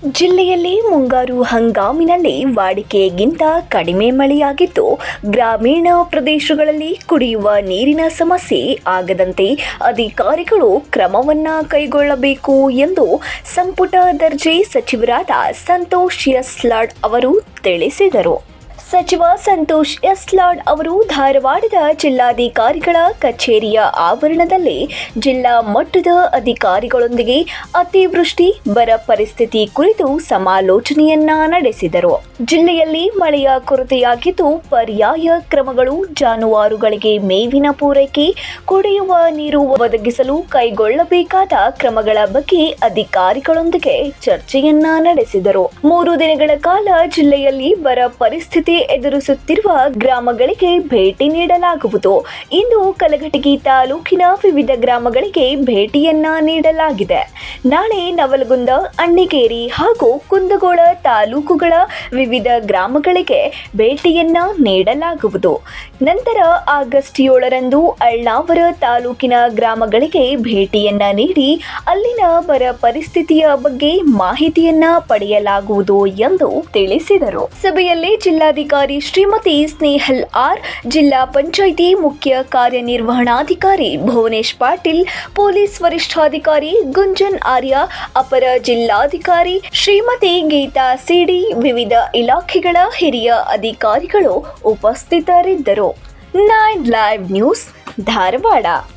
ಜಿಲ್ಲೆಯಲ್ಲಿ ಮುಂಗಾರು ಹಂಗಾಮಿನಲ್ಲಿ ವಾಡಿಕೆಗಿಂತ ಕಡಿಮೆ ಮಳೆಯಾಗಿದ್ದು, ಗ್ರಾಮೀಣ ಪ್ರದೇಶಗಳಲ್ಲಿ ಕುಡಿಯುವ ನೀರಿನ ಸಮಸ್ಯೆ ಆಗದಂತೆ ಅಧಿಕಾರಿಗಳು ಕ್ರಮವನ್ನ ಕೈಗೊಳ್ಳಬೇಕು ಎಂದು ಸಂಪುಟ ದರ್ಜೆ ಸಚಿವರಾದ ಸಂತೋಷ್ ಎಸ್ ಲಾಡ್ ಅವರು ತಿಳಿಸಿದರು. ಸಚಿವ ಸಂತೋಷ್ ಎಸ್ ಲಾಡ್ ಅವರು ಧಾರವಾಡದ ಜಿಲ್ಲಾಧಿಕಾರಿಗಳ ಕಚೇರಿಯ ಆವರಣದಲ್ಲಿ ಜಿಲ್ಲಾ ಮಟ್ಟದ ಅಧಿಕಾರಿಗಳೊಂದಿಗೆ ಅತಿವೃಷ್ಟಿ ಬರ ಪರಿಸ್ಥಿತಿ ಕುರಿತು ಸಮಾಲೋಚನೆಯನ್ನ ನಡೆಸಿದರು. ಜಿಲ್ಲೆಯಲ್ಲಿ ಮಳೆಯ ಕೊರತೆಯಾಗಿದ್ದು, ಪರ್ಯಾಯ ಕ್ರಮಗಳು, ಜಾನುವಾರುಗಳಿಗೆ ಮೇವಿನ ಪೂರೈಕೆ, ಕುಡಿಯುವ ನೀರು ಒದಗಿಸಲು ಕೈಗೊಳ್ಳಬೇಕಾದ ಕ್ರಮಗಳ ಬಗ್ಗೆ ಅಧಿಕಾರಿಗಳೊಂದಿಗೆ ಚರ್ಚೆಯನ್ನ ನಡೆಸಿದರು. 3 ದಿನಗಳ ಕಾಲ ಜಿಲ್ಲೆಯಲ್ಲಿ ಬರ ಪರಿಸ್ಥಿತಿ ಎದುರಿಸುತ್ತಿರುವ ಗ್ರಾಮಗಳಿಗೆ ಭೇಟಿ ನೀಡಲಾಗುವುದು. ಇಂದು ಕಲಘಟಗಿ ತಾಲೂಕಿನ ವಿವಿಧ ಗ್ರಾಮಗಳಿಗೆ ಭೇಟಿಯನ್ನ ನೀಡಲಾಗಿದೆ. ನಾಳೆ ನವಲಗುಂದ, ಅಣ್ಣಿಗೇರಿ ಹಾಗೂ ಕುಂದಗೋಳ ತಾಲೂಕುಗಳ ವಿವಿಧ ಗ್ರಾಮಗಳಿಗೆ ಭೇಟಿಯನ್ನ ನೀಡಲಾಗುವುದು. ನಂತರ ಆಗಸ್ಟ್ 7ರಂದು ಅಳ್ನಾವರ ತಾಲೂಕಿನ ಗ್ರಾಮಗಳಿಗೆ ಭೇಟಿಯನ್ನ ನೀಡಿ ಅಲ್ಲಿನ ಬರ ಪರಿಸ್ಥಿತಿಯ ಬಗ್ಗೆ ಮಾಹಿತಿಯನ್ನ ಪಡೆಯಲಾಗುವುದು ಎಂದು ತಿಳಿಸಿದರು. ಸಭೆಯಲ್ಲಿ ಜಿಲ್ಲಾಧಿಕಾರಿ ಶ್ರೀಮತಿ ಸ್ನೇಹಲ್ ಆರ್, ಜಿಲ್ಲಾ ಪಂಚಾಯಿತಿ ಮುಖ್ಯ ಕಾರ್ಯನಿರ್ವಹಣಾಧಿಕಾರಿ ಭುವನೇಶ್ ಪಾಟೀಲ್, ಪೊಲೀಸ್ ವರಿಷ್ಠಾಧಿಕಾರಿ ಗುಂಜನ್ ಆರ್ಯ, ಅಪರ ಜಿಲ್ಲಾಧಿಕಾರಿ ಶ್ರೀಮತಿ ಗೀತಾ ಸಿಡಿ, ವಿವಿಧ ಇಲಾಖೆಗಳ ಹಿರಿಯ ಅಧಿಕಾರಿಗಳು ಉಪಸ್ಥಿತರಿದ್ದರು. 9 ಲೈವ್ ನ್ಯೂಸ್, ಧಾರವಾಡ.